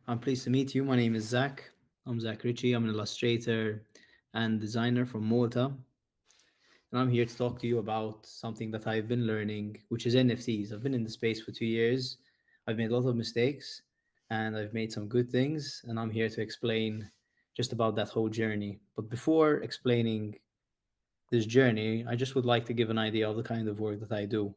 I'm pleased to meet you. My name is Zach. I'm Zack Ritchie. I'm an illustrator and designer from Malta. And I'm here to talk to you about something that I've been learning, which is NFTs. I've been in the space for 2 years. I've made a lot of mistakes and I've made some good things. And I'm here to explain just about that whole journey. But before explaining this journey, I just would like to give an idea of the kind of work that I do.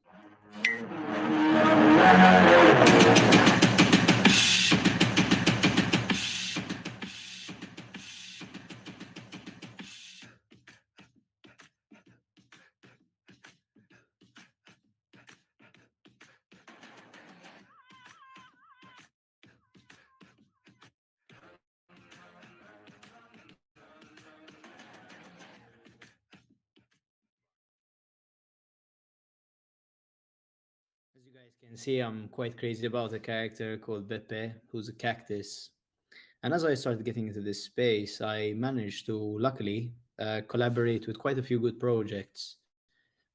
As you guys can see, I'm quite crazy about a character called Beppe, who's a cactus. And as I started getting into this space, I managed to luckily collaborate with quite a few good projects.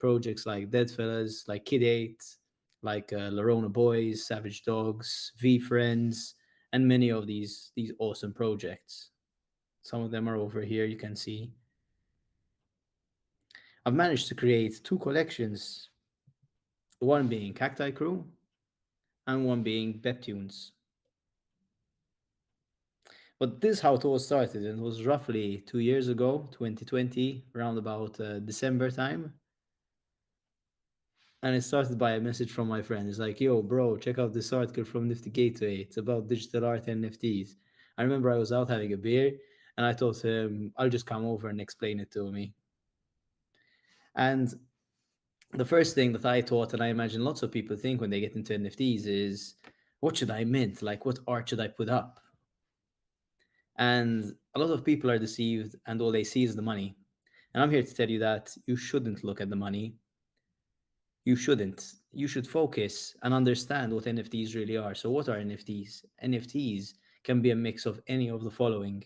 Projects like Deadfellas, like Kid 8, like Larona Boys, Savage Dogs, V Friends, and many of these awesome projects. Some of them are over here, you can see. I've managed to create two collections, one being Cacti Crew and one being Beptunes. But this is how it all started, and it was roughly 2 years ago, 2020, around about December time. And it started by a message from my friend. He's like, yo, bro, check out this article from Nifty Gateway. It's about digital art and NFTs. I remember I was out having a beer and I told him, I'll just come over and explain it to me. And the first thing that I thought, and I imagine lots of people think when they get into NFTs, is what should I mint? Like, what art should I put up? And a lot of people are deceived and all they see is the money. And I'm here to tell you that you shouldn't look at the money. You shouldn't. You should focus and understand what NFTs really are. So, what are NFTs? NFTs can be a mix of any of the following.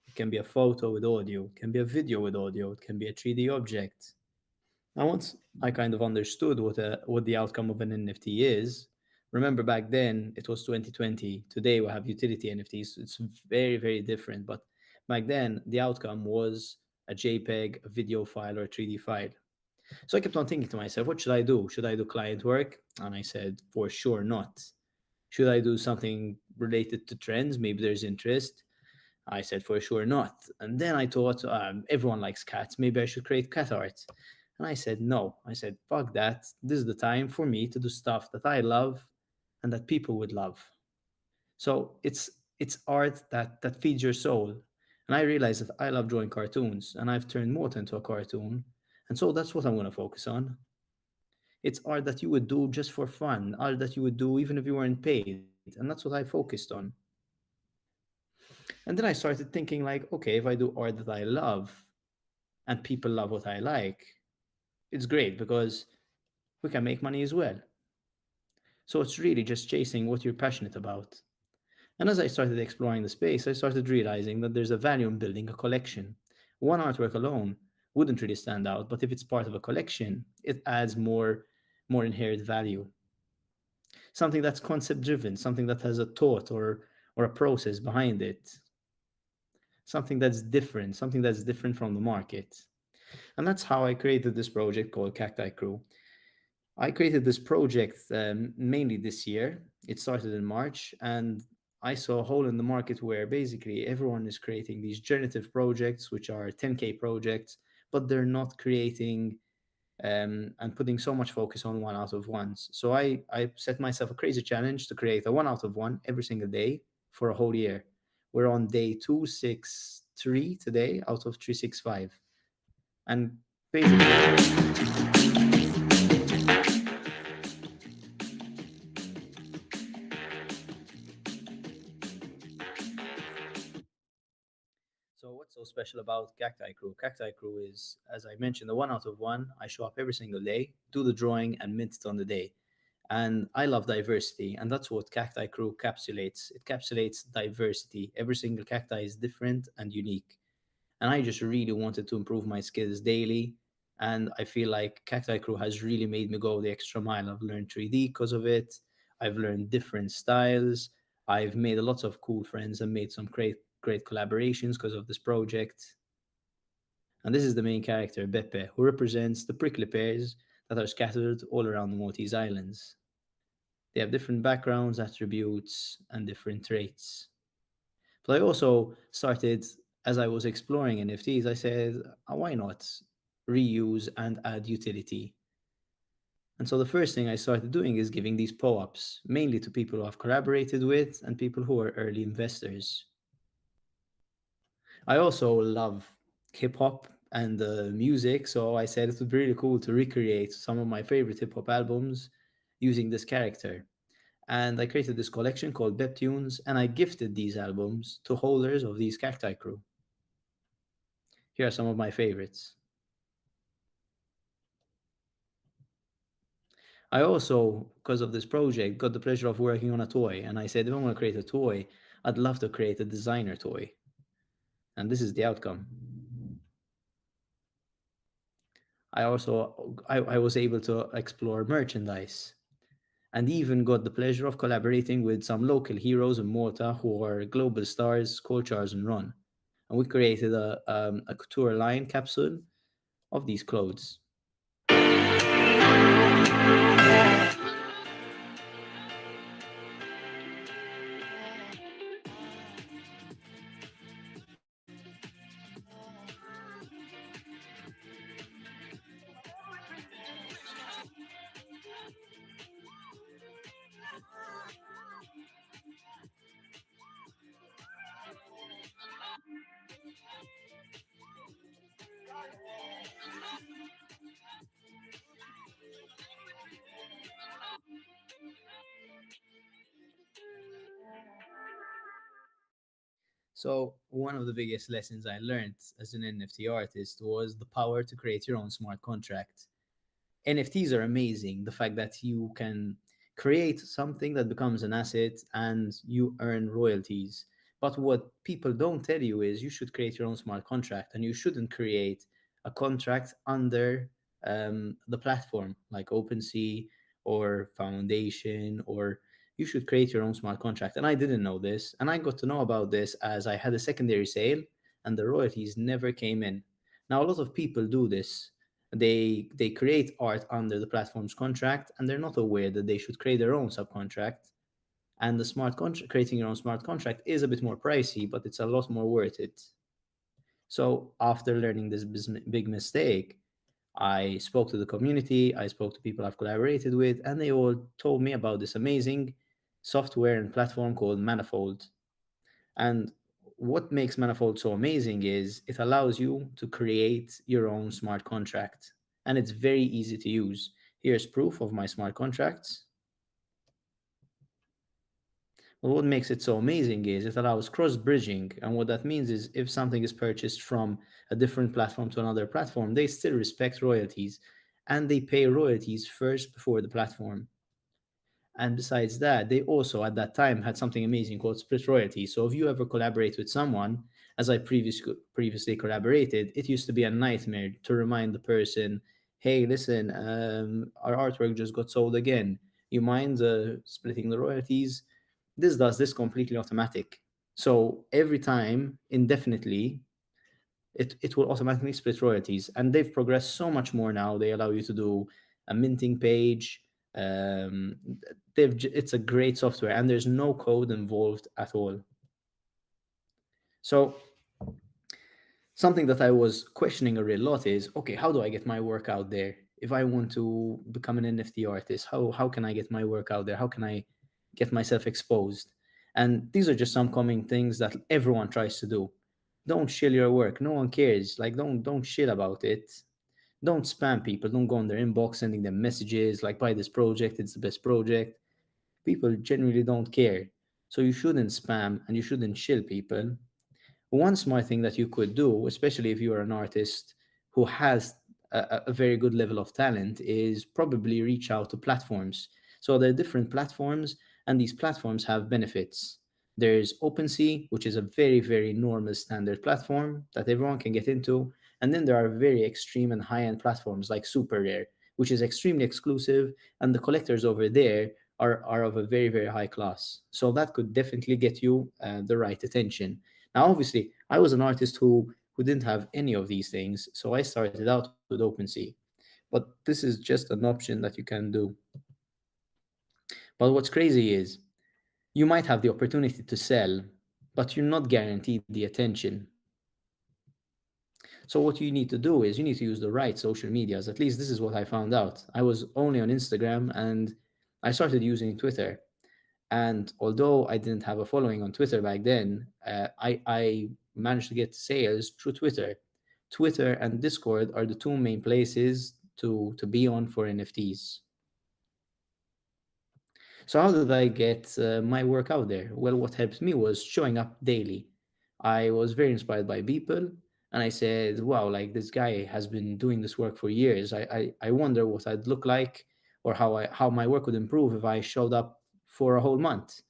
It can be a photo with audio, it can be a video with audio, it can be a 3D object. Now, once I kind of understood what the outcome of an NFT is, remember back then it was 2020. Today we have utility NFTs. It's very, very different. But back then, the outcome was a JPEG, a video file, or a 3D file. So I kept on thinking to myself, what should I do? Should I do client work? And I said, for sure not. Should I do something related to trends? Maybe there's interest. I said, for sure not. And then I thought, everyone likes cats. Maybe I should create cat art. And I said, no. I said, fuck that. This is the time for me to do stuff that I love and that people would love. So it's art that feeds your soul. And I realized that I love drawing cartoons and I've turned Mort into a cartoon. And so that's what I'm going to focus on. It's art that you would do just for fun, art that you would do even if you weren't paid. And that's what I focused on. And then I started thinking, like, okay, if I do art that I love and people love what I like, it's great because we can make money as well. So it's really just chasing what you're passionate about. And as I started exploring the space, I started realizing that there's a value in building a collection. One artwork alone wouldn't really stand out, but if it's part of a collection, it adds more inherent value. Something that's concept driven, something that has a thought or a process behind it, something that's different from the market. And that's how I created this project called Cacti Crew. I created this project mainly this year. It started in March, and I saw a hole in the market where basically everyone is creating these generative projects, which are 10K projects, but they're not creating and putting so much focus on one out of ones. So I set myself a crazy challenge to create a one out of one every single day for a whole year. We're on day 263 today out of 365. And basically, so what's so special about Cacti Crew? Cacti Crew is, as I mentioned, the one out of one. I show up every single day, do the drawing, and mint it on the day. And I love diversity, and that's what Cacti Crew capsulates. It capsulates diversity. Every single cacti is different and unique. And I just really wanted to improve my skills daily. And I feel like Cacti Crew has really made me go the extra mile. I've learned 3D because of it. I've learned different styles. I've made lots of cool friends and made some great collaborations because of this project. And this is the main character, Beppe, who represents the prickly pears that are scattered all around the Maltese islands. They have different backgrounds, attributes, and different traits. But I also started, as I was exploring NFTs, I said, why not reuse and add utility? And so the first thing I started doing is giving these POAPs, mainly to people who I've collaborated with and people who are early investors. I also love hip hop and music, so I said it would be really cool to recreate some of my favorite hip hop albums using this character. And I created this collection called Bep Tunes, and I gifted these albums to holders of these Cacti Crew. Here are some of my favorites. I also, because of this project, got the pleasure of working on a toy, and I said, if I'm going to create a toy, I'd love to create a designer toy. And this is the outcome. I was able to explore merchandise and even got the pleasure of collaborating with some local heroes in Malta who are global stars called Charles and Ron. And we created a couture line capsule of these clothes. So, one of the biggest lessons I learned as an NFT artist was the power to create your own smart contract. NFTs are amazing. The fact that you can create something that becomes an asset and you earn royalties. But what people don't tell you is you should create your own smart contract and you shouldn't create a contract under the platform like OpenSea or Foundation, or you should create your own smart contract. And I didn't know this. And I got to know about this as I had a secondary sale and the royalties never came in. Now, a lot of people do this. They create art under the platform's contract and they're not aware that they should create their own subcontract. And the smart contract, creating your own smart contract, is a bit more pricey, but it's a lot more worth it. So after learning this big mistake, I spoke to the community, I spoke to people I've collaborated with, and they all told me about this amazing software and platform called Manifold. And what makes Manifold so amazing is it allows you to create your own smart contract. And it's very easy to use. Here's proof of my smart contracts. Well, what makes it so amazing is it allows cross bridging. And what that means is if something is purchased from a different platform to another platform, they still respect royalties and they pay royalties first before the platform. And besides that, they also at that time had something amazing called split royalty. So if you ever collaborate with someone, as I previously collaborated, it used to be a nightmare to remind the person, hey, listen, our artwork just got sold again. You mind splitting the royalties? This does this completely automatic. So every time, indefinitely, it will automatically split royalties. And they've progressed so much more now. They allow you to do a minting page. Um, it's a great software and there's no code involved at all. So something that I was questioning a real lot is, okay, how do I get my work out there? If I want to become an NFT artist, how can I get my work out there? How can I get myself exposed? And these are just some common things that everyone tries to do. Don't shill your work. No one cares. Like don't shit about it. Don't spam people. Don't go on their inbox sending them messages like buy this project, it's the best project. People generally don't care. So you shouldn't spam and you shouldn't shill people. One smart thing that you could do, especially if you are an artist who has a very good level of talent, is probably reach out to platforms. So there are different platforms, and these platforms have benefits. There's OpenSea, which is a very, very normal standard platform that everyone can get into. And then there are very extreme and high end platforms like Super Rare, which is extremely exclusive. And the collectors over there are of a very, very high class. So that could definitely get you the right attention. Now, obviously, I was an artist who didn't have any of these things, so I started out with OpenSea. But this is just an option that you can do. But what's crazy is you might have the opportunity to sell, but you're not guaranteed the attention. So what you need to do is you need to use the right social medias. At least this is what I found out. I was only on Instagram and I started using Twitter. And although I didn't have a following on Twitter back then, I managed to get sales through Twitter. Twitter and Discord are the two main places to be on for NFTs. So how did I get my work out there? Well, what helped me was showing up daily. I was very inspired by people, and I said, "Wow, like this guy has been doing this work for years. I wonder what I'd look like, or how my work would improve if I showed up for a whole month."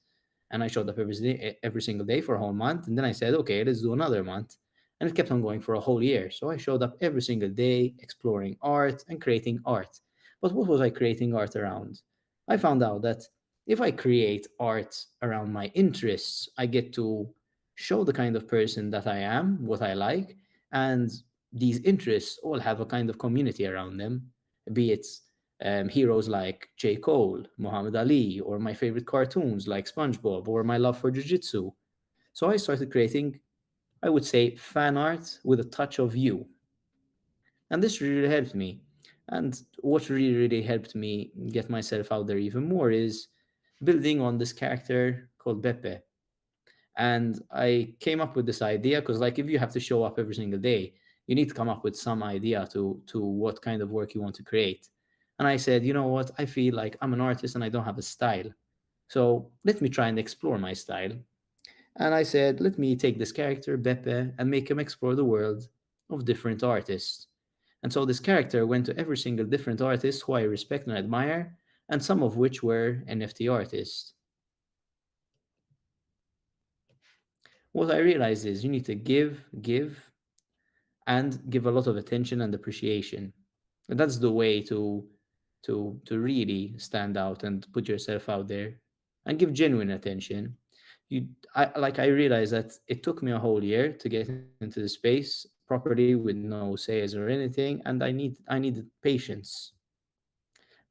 And I showed up every single day for a whole month, and then I said, "Okay, let's do another month." And it kept on going for a whole year. So I showed up every single day, exploring art and creating art. But what was I creating art around? I found out that if I create art around my interests, I get to show the kind of person that I am, what I like, and these interests all have a kind of community around them, be it heroes like J. Cole, Muhammad Ali, or my favorite cartoons like SpongeBob, or my love for Jiu-Jitsu. So I started creating, I would say, fan art with a touch of you. And this really helped me. And what really, really helped me get myself out there even more is building on this character called Beppe. And I came up with this idea because, like, if you have to show up every single day, you need to come up with some idea to what kind of work you want to create. And I said, you know what? I feel like I'm an artist and I don't have a style. So let me try and explore my style. And I said, let me take this character, Beppe, and make him explore the world of different artists. And so this character went to every single different artist who I respect and admire, and some of which were NFT artists. What I realized is you need to and give a lot of attention and appreciation. And that's the way to really stand out and put yourself out there and give genuine attention. I realized that it took me a whole year to get into the space properly with no sales or anything, and I needed patience.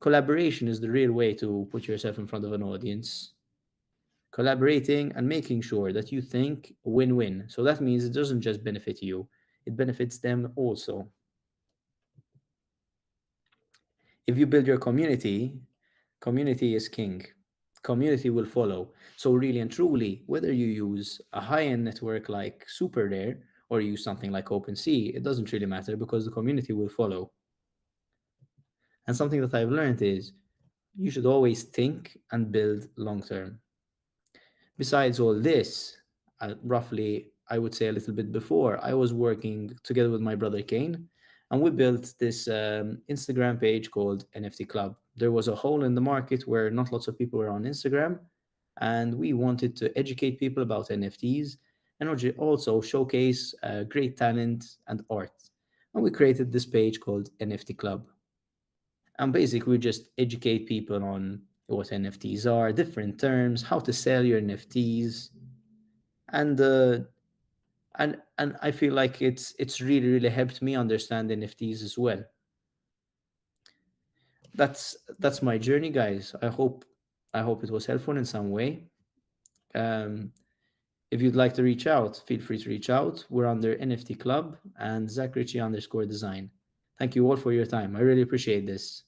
Collaboration is the real way to put yourself in front of an audience. Collaborating and making sure that you think win-win. So that means it doesn't just benefit you, it benefits them also. If you build your community, community is king. Community will follow. So really and truly, whether you use a high-end network like SuperRare or use something like OpenSea, it doesn't really matter because the community will follow. And something that I've learned is you should always think and build long term. Besides all this, roughly, I would say a little bit before, I was working together with my brother Kane, and we built this Instagram page called NFT Club. There was a hole in the market where not lots of people were on Instagram, and we wanted to educate people about NFTs and also showcase great talent and art. And we created this page called NFT Club. And basically, we just educate people on what NFTs are, different terms, how to sell your NFTs, and I feel like it's really really helped me understand NFTs as well. That's my journey, guys. I hope it was helpful in some way. Um, if you'd like to reach out, feel free to reach out. We're under NFT Club and Zack Ritchie _design. Thank you all for your time. I really appreciate this.